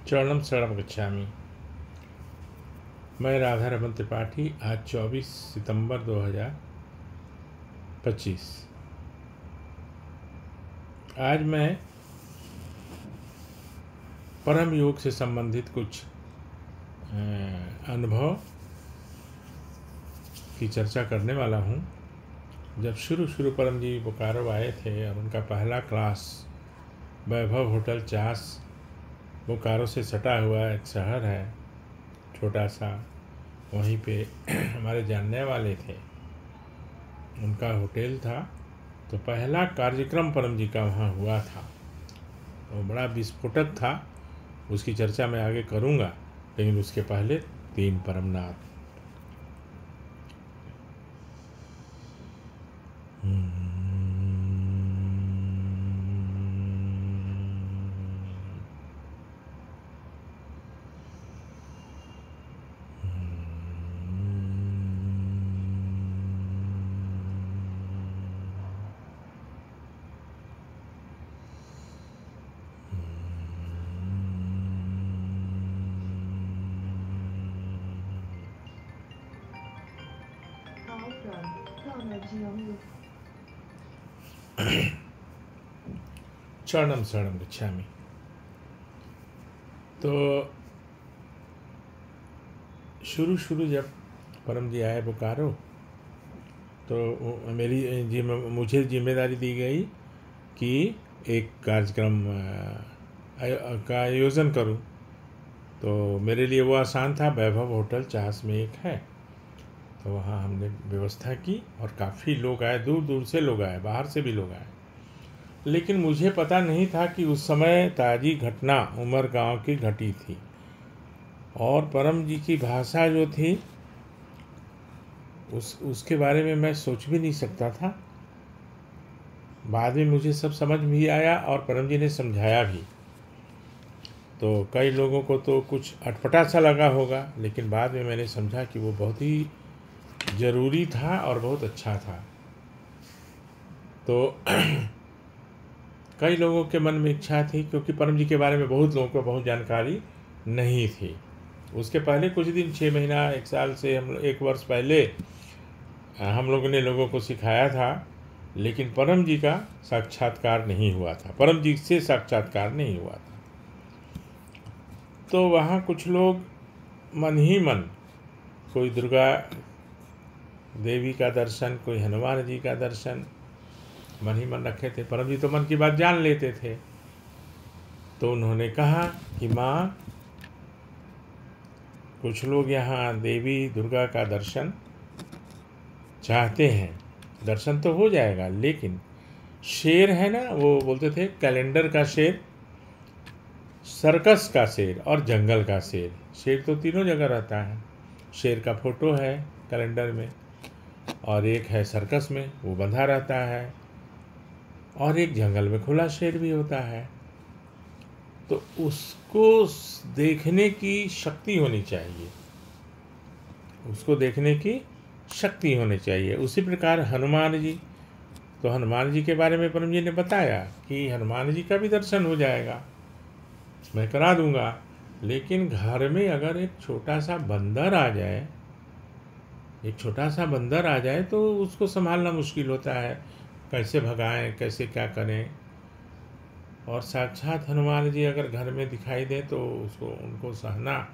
चरणम शरणम गच्छामि। मैं राधा रमन त्रिपाठी। आज 24 सितंबर 2025। आज मैं परम योग से संबंधित कुछ अनुभव की चर्चा करने वाला हूँ। जब शुरू परम जी बोकारो आए थे और उनका पहला क्लास वैभव होटल चास, बोकारो से सटा हुआ एक शहर है छोटा सा, वहीं पे हमारे जानने वाले थे, उनका होटल था। तो पहला कार्यक्रम परम जी का वहाँ हुआ था, वो बड़ा विस्फोटक था। उसकी चर्चा मैं आगे करूँगा, लेकिन उसके पहले 3 परमनाथ। चरणम शरणम गच्छामि। तो शुरू जब परम जी आए बोकारो, तो मुझे जिम्मेदारी दी गई कि एक कार्यक्रम का आयोजन करूं। तो मेरे लिए वो आसान था। वैभव होटल चास में एक है, तो वहाँ हमने व्यवस्था की और काफ़ी लोग आए, दूर दूर से लोग आए, बाहर से भी लोग आए। लेकिन मुझे पता नहीं था कि उस समय ताज़ी घटना उमर गांव की घटी थी, और परम जी की भाषा जो थी उसके बारे में मैं सोच भी नहीं सकता था। बाद में मुझे सब समझ भी आया और परम जी ने समझाया भी। तो कई लोगों को तो कुछ अटपटा सा लगा होगा, लेकिन बाद में मैंने समझा कि वो बहुत ही ज़रूरी था और बहुत अच्छा था। तो कई लोगों के मन में इच्छा थी, क्योंकि परम जी के बारे में बहुत लोगों को बहुत जानकारी नहीं थी। उसके पहले कुछ दिन, 6 महीना 1 साल से, 1 वर्ष पहले हम लोगों ने लोगों को सिखाया था, लेकिन परम जी का साक्षात्कार नहीं हुआ था, परम जी से साक्षात्कार नहीं हुआ था। तो वहाँ कुछ लोग मन ही मन, कोई दुर्गा देवी का दर्शन, कोई हनुमान जी का दर्शन मन ही मन रखे थे। परम जी तो मन की बात जान लेते थे। तो उन्होंने कहा कि माँ, कुछ लोग यहाँ देवी दुर्गा का दर्शन चाहते हैं। दर्शन तो हो जाएगा, लेकिन शेर है ना, वो बोलते थे कैलेंडर का शेर, सर्कस का शेर और जंगल का शेर। शेर तो तीनों जगह रहता है। शेर का फोटो है कैलेंडर में, और एक है सर्कस में, वो बंधा रहता है, और एक जंगल में खुला शेर भी होता है। तो उसको देखने की शक्ति होनी चाहिए, उसको देखने की शक्ति होनी चाहिए। उसी प्रकार हनुमान जी, तो हनुमान जी के बारे में परम जी ने बताया कि हनुमान जी का भी दर्शन हो जाएगा, मैं करा दूंगा। लेकिन घर में अगर एक छोटा सा बंदर आ जाए, तो उसको संभालना मुश्किल होता है, कैसे भगाएं, कैसे क्या करें। और साक्षात हनुमान जी अगर घर में दिखाई दे तो उनको सहना,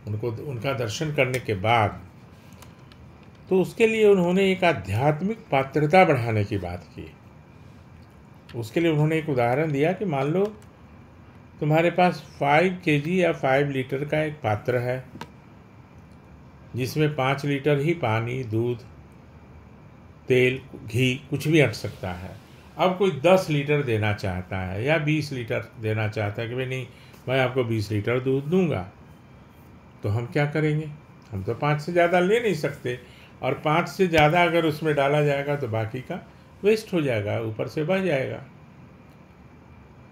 उनका दर्शन करने के बाद, तो उसके लिए उन्होंने एक आध्यात्मिक पात्रता बढ़ाने की बात की। उसके लिए उन्होंने एक उदाहरण दिया कि मान लो तुम्हारे पास 5 kg या 5 लीटर का एक पात्र है, जिसमें 5 लीटर ही पानी, दूध, तेल, घी कुछ भी अट सकता है। अब कोई 10 लीटर देना चाहता है या 20 लीटर देना चाहता है कि भाई नहीं, मैं आपको 20 लीटर दूध दूंगा, तो हम क्या करेंगे? हम तो 5 से ज़्यादा ले नहीं सकते, और 5 से ज़्यादा अगर उसमें डाला जाएगा तो बाकी का वेस्ट हो जाएगा, ऊपर से बह जाएगा।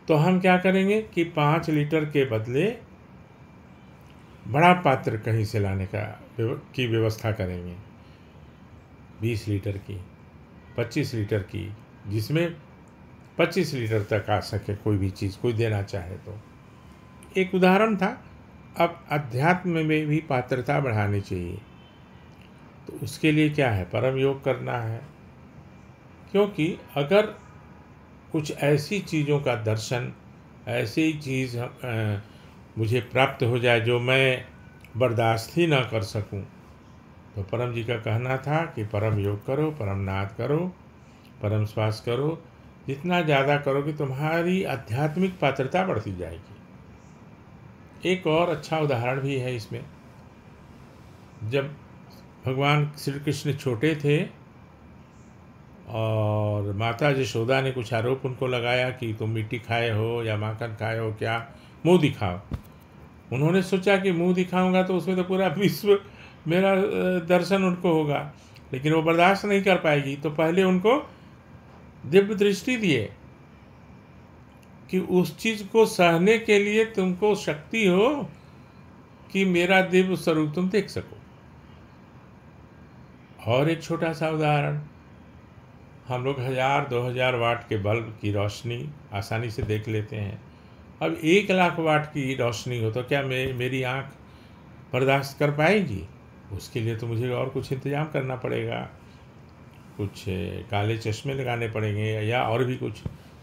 तो हम क्या करेंगे कि 5 लीटर के बदले बड़ा पात्र कहीं से लाने की व्यवस्था करेंगे, 20 लीटर की, 25 लीटर की, जिसमें 25 लीटर तक आ सके कोई भी चीज़, कोई देना चाहे तो। एक उदाहरण था, अब अध्यात्म में भी पात्रता बढ़ानी चाहिए, तो उसके लिए क्या है, परम योग करना है। क्योंकि अगर कुछ ऐसी चीज़ों का दर्शन, ऐसी चीज़ मुझे प्राप्त हो जाए जो मैं बर्दाश्त ही ना कर सकूं, तो परम जी का कहना था कि परम योग करो, परम नाद करो, परम श्वास करो। जितना ज़्यादा करोगे तुम्हारी आध्यात्मिक पात्रता बढ़ती जाएगी। एक और अच्छा उदाहरण भी है इसमें। जब भगवान श्री कृष्ण छोटे थे और माता यशोदा ने कुछ आरोप उनको लगाया कि तुम मिट्टी खाए हो या माखन खाए हो, क्या मुंह दिखाओ। उन्होंने सोचा कि मुंह दिखाऊंगा तो उसमें तो पूरा विश्व मेरा दर्शन उनको होगा, लेकिन वो बर्दाश्त नहीं कर पाएगी। तो पहले उनको दिव्य दृष्टि दिए कि उस चीज़ को सहने के लिए तुमको शक्ति हो कि मेरा दिव्य स्वरूप तुम देख सको। और एक छोटा सा उदाहरण, हम लोग 1000-2000 वाट के बल्ब की रोशनी आसानी से देख लेते हैं। अब 1,00,000 वाट की रोशनी हो तो क्या मेरी आँख बर्दाश्त कर पाएगी? उसके लिए तो मुझे और कुछ इंतज़ाम करना पड़ेगा, कुछ काले चश्मे लगाने पड़ेंगे या और भी कुछ।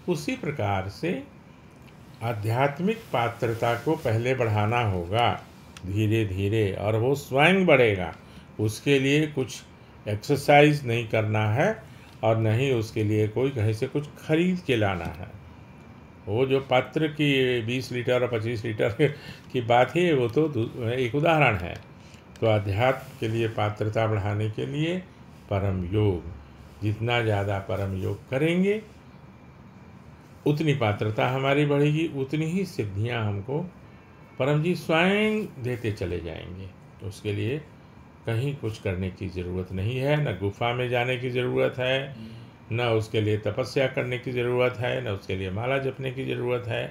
उसी प्रकार से आध्यात्मिक पात्रता को पहले बढ़ाना होगा धीरे धीरे, और वो स्वयं बढ़ेगा। उसके लिए कुछ एक्सरसाइज नहीं करना है और नहीं उसके लिए कोई कहीं से कुछ खरीद के लाना है। वो जो पात्र की 20 लीटर और 25 लीटर की बात है, वो तो एक उदाहरण है। तो अध्यात्म के लिए पात्रता बढ़ाने के लिए परम योग, जितना ज़्यादा परम योग करेंगे उतनी पात्रता हमारी बढ़ेगी, उतनी ही सिद्धियां हमको परम जी स्वयं देते चले जाएंगे। तो उसके लिए कहीं कुछ करने की ज़रूरत नहीं है, न गुफा में जाने की ज़रूरत है, न उसके लिए तपस्या करने की ज़रूरत है, न उसके लिए माला जपने की ज़रूरत है।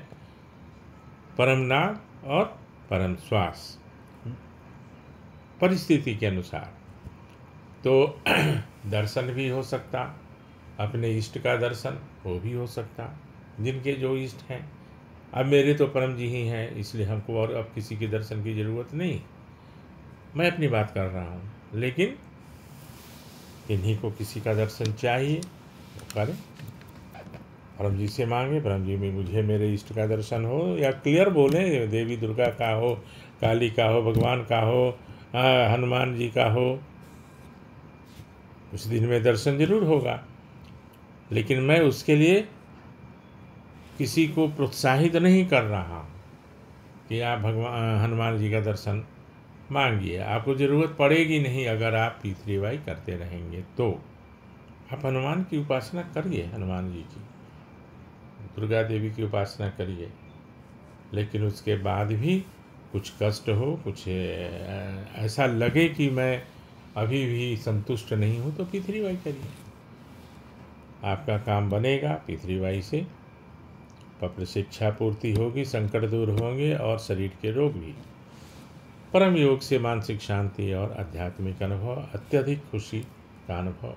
परम नाद और परम श्वास परिस्थिति के अनुसार। तो दर्शन भी हो सकता, अपने इष्ट का दर्शन वो भी हो सकता, जिनके जो इष्ट हैं। अब मेरे तो परम जी ही हैं, इसलिए हमको और अब किसी के दर्शन की ज़रूरत नहीं। मैं अपनी बात कर रहा हूँ, लेकिन इन्हीं को किसी का दर्शन चाहिए वो करें, परम जी से मांगे, परम जी में मुझे मेरे इष्ट का दर्शन हो, या क्लियर बोलें, देवी दुर्गा का हो, काली का हो, भगवान का हो, हनुमान जी का हो, उस दिन में दर्शन जरूर होगा। लेकिन मैं उसके लिए किसी को प्रोत्साहित नहीं कर रहा कि आप भगवान हनुमान जी का दर्शन मांगिए, आपको ज़रूरत पड़ेगी नहीं। अगर आप पीतरीवाई करते रहेंगे तो आप हनुमान की उपासना करिए, हनुमान जी की, दुर्गा देवी की उपासना करिए, लेकिन उसके बाद भी कुछ कष्ट हो, कुछ ऐसा लगे कि मैं अभी भी संतुष्ट नहीं हूँ, तो पीतरीवाई करिए, आपका काम बनेगा। पीतरीवाई से पत्र शिक्षा पूर्ति होगी, संकट दूर होंगे और शरीर के रोग भी। परम योग से मानसिक शांति और आध्यात्मिक अनुभव, अत्यधिक खुशी का अनुभव।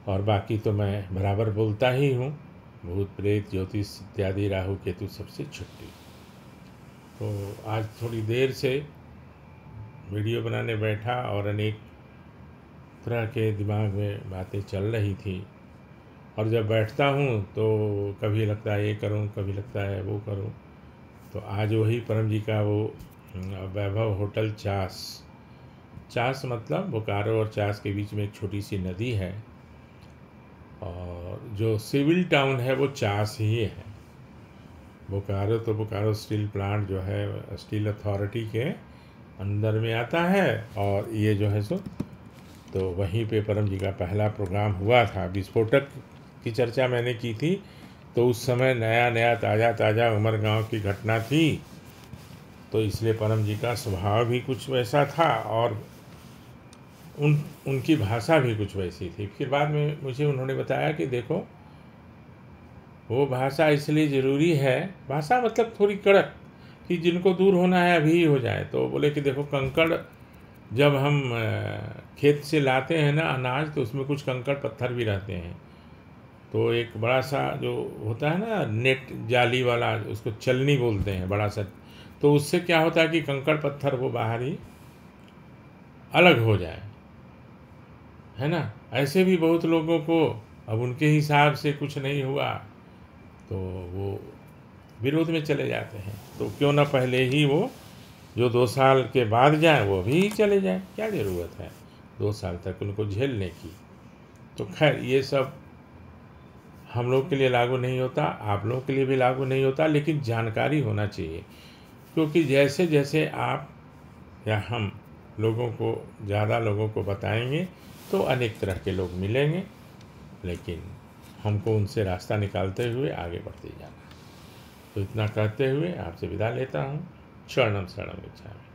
और बाकी तो मैं बराबर बोलता ही हूँ, भूत प्रेत ज्योतिष इत्यादि राहु केतु सबसे छुट्टी। तो आज थोड़ी देर से वीडियो बनाने बैठा और अनेक तरह के दिमाग में बातें चल रही थी, और जब बैठता हूँ तो कभी लगता है ये करूँ, कभी लगता है वो करूँ। तो आज वही परम जी का वो वैभव होटल चास मतलब बोकारो और चास के बीच में एक छोटी सी नदी है, और जो सिविल टाउन है वो चास ही है। बोकारो तो बोकारो स्टील प्लांट जो है स्टील अथॉरिटी के अंदर में आता है, और ये जो है सो तो वहीं पे परम जी का पहला प्रोग्राम हुआ था। विस्फोटक की चर्चा मैंने की थी, तो उस समय नया नया ताज़ा उमरगांव की घटना थी, तो इसलिए परम जी का स्वभाव भी कुछ वैसा था और उनकी भाषा भी कुछ वैसी थी। फिर बाद में मुझे उन्होंने बताया कि देखो वो भाषा इसलिए ज़रूरी है, भाषा मतलब थोड़ी कड़क, कि जिनको दूर होना है अभी ही हो जाए। तो बोले कि देखो कंकड़ जब हम खेत से लाते हैं ना अनाज, तो उसमें कुछ कंकड़ पत्थर भी रहते हैं। तो एक बड़ा सा जो होता है ना नेट जाली वाला, उसको चलनी बोलते हैं, बड़ा सा तो उससे क्या होता है कि कंकड़ पत्थर वो बाहर ही अलग हो जाए, है ना। ऐसे भी बहुत लोगों को अब उनके हिसाब से कुछ नहीं हुआ तो वो विरोध में चले जाते हैं। तो क्यों ना पहले ही वो जो 2 साल के बाद जाए वो भी चले जाए, क्या ज़रूरत है 2 साल तक उनको झेलने की। तो खैर ये सब हम लोग के लिए लागू नहीं होता, आप लोगों के लिए भी लागू नहीं होता, लेकिन जानकारी होना चाहिए। क्योंकि जैसे जैसे आप या हम लोगों को ज़्यादा लोगों को बताएंगे तो अनेक तरह के लोग मिलेंगे, लेकिन हमको उनसे रास्ता निकालते हुए आगे बढ़ते जाना। तो इतना कहते हुए आपसे विदा लेता हूँ। शरणम शरणम गच्छामि।